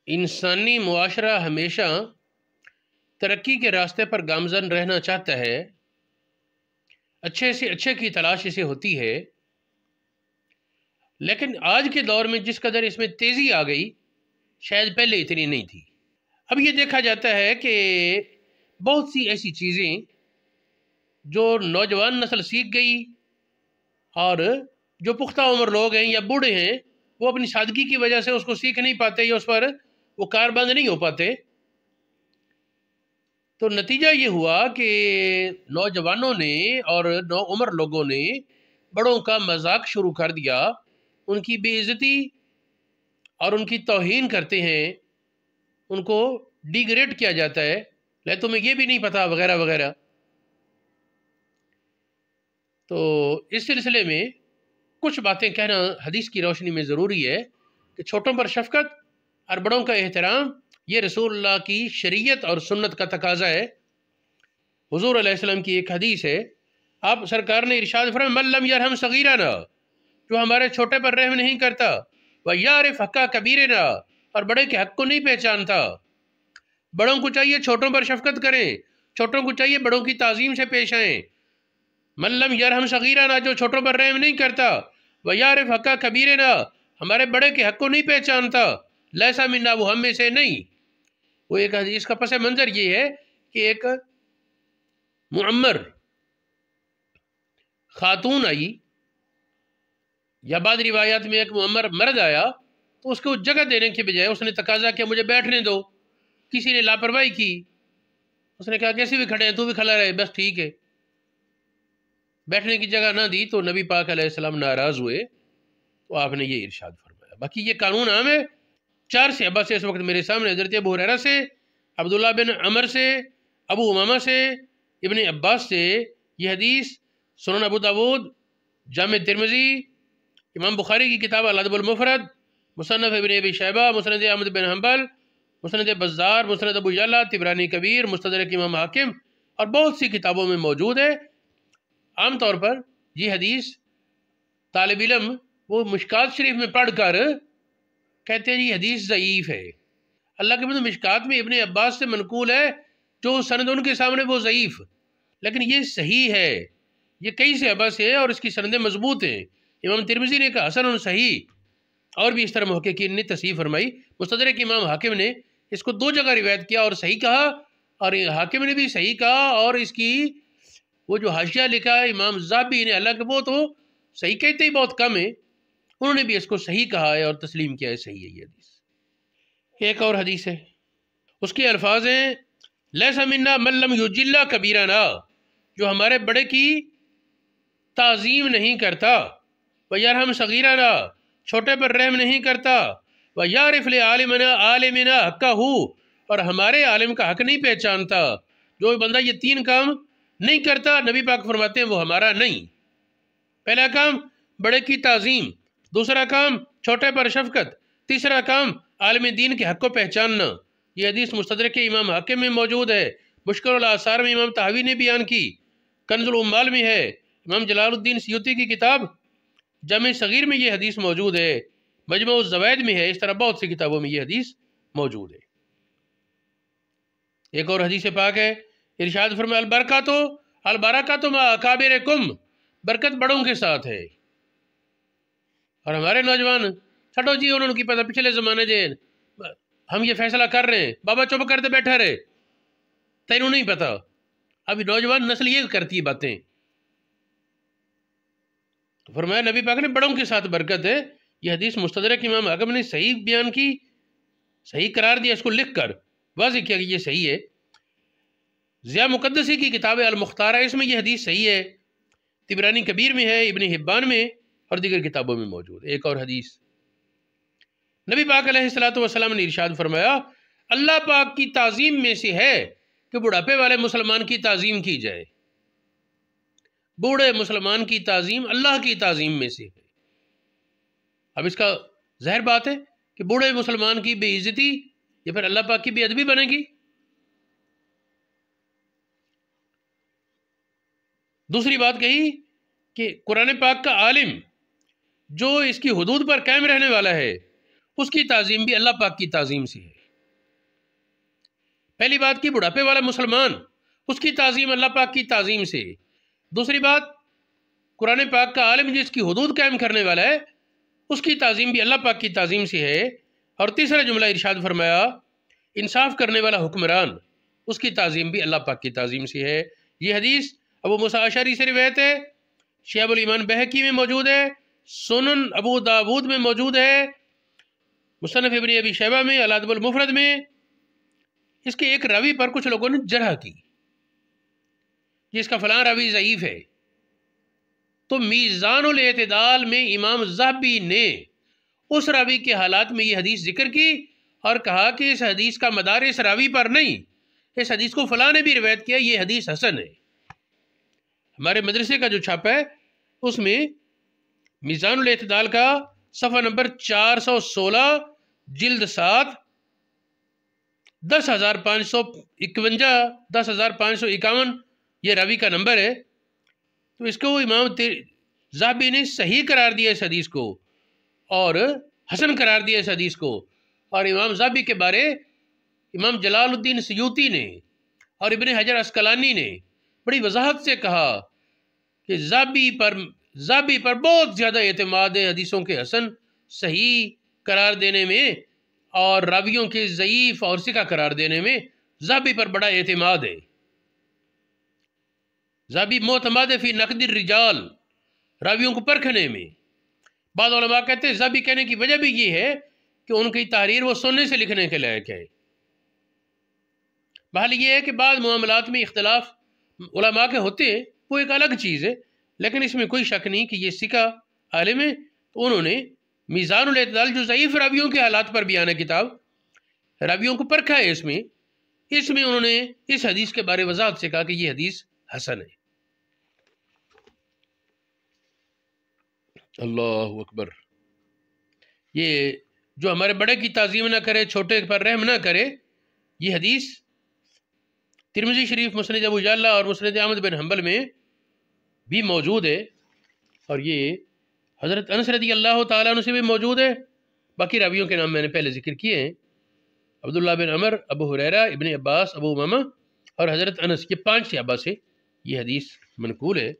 انسانی معاشرہ ہمیشہ ترقی کے راستے پر گامزن رہنا چاہتا ہے، اچھے سے اچھے کی تلاش اسے ہوتی ہے، لیکن آج کے دور میں جس قدر اس میں تیزی آ گئی شاید پہلے اتنی نہیں تھی۔ اب یہ دیکھا جاتا ہے کہ بہت سی ایسی چیزیں جو نوجوان نسل سیکھ گئی اور جو پختہ عمر لوگ ہیں یا بوڑھے ہیں وہ اپنی سادگی کی وجہ سے اس کو سیکھ نہیں پاتے یا اس پر وہ کاربند نہیں ہو پاتے، تو نتیجہ یہ ہوا کہ نوجوانوں نے اور نو عمر لوگوں نے بڑوں کا مذاق شروع کر دیا، ان کی بے عزتی اور ان کی توہین کرتے ہیں، ان کو ڈیگریڈ کیا جاتا ہے، لے تمہیں یہ بھی نہیں پتا وغیرہ وغیرہ۔ تو اس سلسلے میں کچھ باتیں کہنا حدیث کی روشنی میں ضروری ہے کہ چھوٹوں پر شفقت اور بڑوں کا احترام یہ رسول اللہ کی شریعت اور سنت کا تقاضا ہے۔ حضور علیہ السلام کی ایک حدیث ہے، آپ سرکار نے ارشاد فرمایا من لم یرحم صغیرنا، جو ہمارے چھوٹے پر رحم نہیں کرتا، ویعرف حق کبیرنا، اور بڑے کے حق کو نہیں پہچانتا۔ بڑوں کو چاہیے چھوٹوں پر شفقت کریں، چھوٹوں کو چاہیے بڑوں کی تعظیم سے پیش آئیں۔ من لم یرحم صغیرنا، جو چھوٹوں پر رحم نہیں کرتا، ویعرف حق کبیرنا، ہمارے بڑے کے حق کو نہیں پہچانتا، لیسا منا، وہ ہم میں سے نہیں۔ وہ ایک حدیث کا پس منظر یہ ہے کہ ایک معمر خاتون آئی، یا بعض روایات میں ایک معمر مرد آیا، تو اس کو جگہ دینے کے بجائے اس نے تقاضا کیا مجھے بیٹھنے دو۔ کسی نے لاپرواہی کی، اس نے کہا کیسے بھی کھڑے ہیں، تو بھی کھڑا رہے، بس ٹھیک ہے، بیٹھنے کی جگہ نہ دی تو نبی پاک علیہ السلام ناراض ہوئے، تو آپ نے یہ ارشاد فرمایا۔ باقی یہ قانون عام ہے، 4 صحابہ سے اس وقت میرے سامنے، حضرت ابو ہریرہ سے، عبداللہ بن عمر سے، ابو امامہ سے، ابن عباس سے، یہ حدیث سنن ابو داود، جامع ترمذی، امام بخاری کی کتاب الادب المفرد، مصنف ابن ابی شیبہ، مسند احمد بن حنبل، مسند بزار، مسند ابو یعلا، طبرانی کبیر، مستدرک امام حاکم اور بہت سی کتابوں میں موجود ہے۔ عام طور پر یہ حدیث طالب علم وہ مشکات شریف میں پڑھ کر کہتے ہیں یہ حدیث ضعیف ہے۔ اللہ کے بندو، مشکات میں ابن عباس سے منقول ہے، جو سند ان کے سامنے وہ ضعیف، لیکن یہ صحیح ہے، یہ کئی صحابہ سے ہے اور اس کی سندیں مضبوط ہیں۔ امام ترمذی نے کہا حسن صحیح، اور بھی اس طرح محققین نے تصحیح فرمائی۔ مستدرک امام حاکم نے اس کو 2 جگہ روایت کیا اور صحیح کہا، اور حاکم نے بھی صحیح کہا، اور اس کی وہ جو حاشیہ لکھا ہے امام ذہبی نے، حالانکہ وہ تو صحیح کہتے ہی بہت کم ہے، انہوں نے بھی اس کو صحیح کہا ہے اور تسلیم کیا ہے، صحیح ہے یہ حدیث۔ ایک اور حدیث ہے، اس کے الفاظ ہیں لیسا منا من لم یجل کبیرنا، جو ہمارے بڑے کی تعظیم نہیں کرتا، ویرحم صغیرنا، چھوٹے پر رحم نہیں کرتا، ویعرف لعالمنا عالمنا حقہ، اور ہمارے عالم کا حق نہیں پہچانتا۔ جو بندہ یہ 3 کام نہیں کرتا، نبی پاک فرماتے ہیں وہ ہمارا نہیں۔ پہلا کام بڑے کی تعظیم، دوسرا کام چھوٹے پر شفقت، تیسرا کام عالم دین کے حق کو پہچاننا۔ یہ حدیث مستدرک امام حاکم میں موجود ہے، مشکل الاثار میں امام طحاوی نے بیان کی، کنز العمال میں ہے، امام جلال الدین سیوطی کی کتاب جامع صغیر میں یہ حدیث موجود ہے، مجموع الزوائد میں ہے، اس طرح بہت سی کتابوں میں یہ حدیث موجود ہے۔ ایک اور حدیث پاک ہے، ارشاد فرمایا البرکاتہ مع اکابرکم، برکت بڑوں کے ساتھ ہے۔ اور ہمارے نوجوان چھٹو جی انہوں کی پتہ پچھلے زمانے دے ہم یہ فیصلہ کر رہے ہیں، بابا چپ کرتے بیٹھا رہے، تینوں نہیں پتا۔ ابھی نوجوان نسل یہ کرتی ہے باتیں۔ فرمایا نبی پاک نے بڑوں کے ساتھ برکت ہے۔ یہ حدیث مستدرک امام حاکم نے صحیح بیان کی، صحیح قرار دیا، اس کو لکھ کر واضح کیا کہ یہ صحیح ہے۔ ضیاء مقدسی کی کتاب المختارہ، اس میں یہ حدیث صحیح ہے، طبرانی کبیر میں ہے، ابن حبان میں اور دیگر کتابوں میں موجود ہے۔ ایک اور حدیث، نبی پاک علیہ السلام نے ارشاد فرمایا اللہ پاک کی تعظیم میں سے ہے کہ بڑھاپے والے مسلمان کی تعظیم کی جائے۔ بوڑھے مسلمان کی تعظیم اللہ کی تعظیم میں سے ہے۔ اب اس کا ظاہر بات ہے کہ بوڑھے مسلمان کی بے عزتی یا پھر اللہ پاک کی بے ادبی بنے گی۔ دوسری بات کہی کہ قرآن پاک کا عالم جو اس کی حدود پر قائم رہنے والا ہے، اس کی تعظیم بھی اللہ پاک کی تعظیم سے ہے۔ پہلی بات کی بڑھاپے والا مسلمان، اس کی تعظیم اللہ پاک کی تعظیم سے۔ دوسری بات قرآن پاک کا عالم جس کی حدود قائم کرنے والا ہے، اس کی تعظیم بھی اللہ پاک کی تعظیم سے ہے۔ اور تیسرا جملہ ارشاد فرمایا انصاف کرنے والا حکمران، اس کی تعظیم بھی اللہ پاک کی تعظیم سے ہے۔ یہ حدیث ابو موسیٰ اشعری سے روایت ہے، شعب الایمان بہقی میں موجود ہے، سنن ابو داود میں موجود ہے، مصنف ابن ابی شیبہ میں، الادب المفرد میں۔ اس کے ایک راوی پر کچھ لوگوں نے جرح کی کہ اس کا فلاں راوی ضعیف ہے، تو میزان الاعتدال میں امام ذہبی نے اس راوی کے حالات میں یہ حدیث ذکر کی اور کہا کہ اس حدیث کا مدار اس راوی پر نہیں، اس حدیث کو فلاں نے بھی روایت کیا، یہ حدیث حسن ہے۔ ہمارے مدرسے کا جو چھاپا ہے اس میں میزان الاعتدال کا صفحہ نمبر 416 جلد 7 10,551 10,551 یہ راوی کا نمبر ہے۔ تو اس کو امام ذہبی نے صحیح قرار دیا اس حدیث کو اور حسن قرار دیا اس حدیث کو۔ اور امام ذہبی کے بارے امام جلال الدین سیوطی نے اور ابن حجر عسقلانی نے بڑی وضاحت سے کہا کہ ذہبی پر بہت زیادہ اعتماد ہے حدیثوں کے حسن صحیح قرار دینے میں، اور راویوں کے ضعیف اور ثقہ قرار دینے میں ذہبی پر بڑا اعتماد ہے۔ ذہبی معتمد فی نقد الرجال، راویوں کو پرکھنے میں۔ بعض علماء کہتے ہیں ذہبی کہنے کی وجہ بھی یہ ہے کہ ان کی تحریر وہ سننے سے لکھنے کے لائق ہے۔ بحال یہ ہے کہ بعض معاملات میں اختلاف علماء کے ہوتے ہیں، وہ ایک الگ چیز ہے، لیکن اس میں کوئی شک نہیں کہ یہ ثقہ عالم ہے۔ تو انہوں نے میزان الاعتدال جو ضعیف راویوں کے حالات پر بیان ہے کتاب، راویوں کو پرکھا ہے، اس میں انہوں نے اس حدیث کے بارے وضاحت سے کہا کہ یہ حدیث حسن ہے۔ اللہ اکبر۔ یہ جو ہمارے بڑے کی تعظیم نہ کرے، چھوٹے پر رحم نہ کرے، یہ حدیث ترمذی شریف، مسند ابو جعلہ اور مسند احمد بن حنبل میں بھی موجود ہے، اور یہ حضرت انس رضی اللہ تعالیٰ عنہ سے بھی موجود ہے۔ باقی راویوں کے نام میں نے پہلے ذکر کیے ہیں، عبداللہ بن عمر، ابو ہریرہ، ابن عباس، ابو امامہ اور حضرت انس، یہ 5 صحابہ سے یہ حدیث منقول ہے۔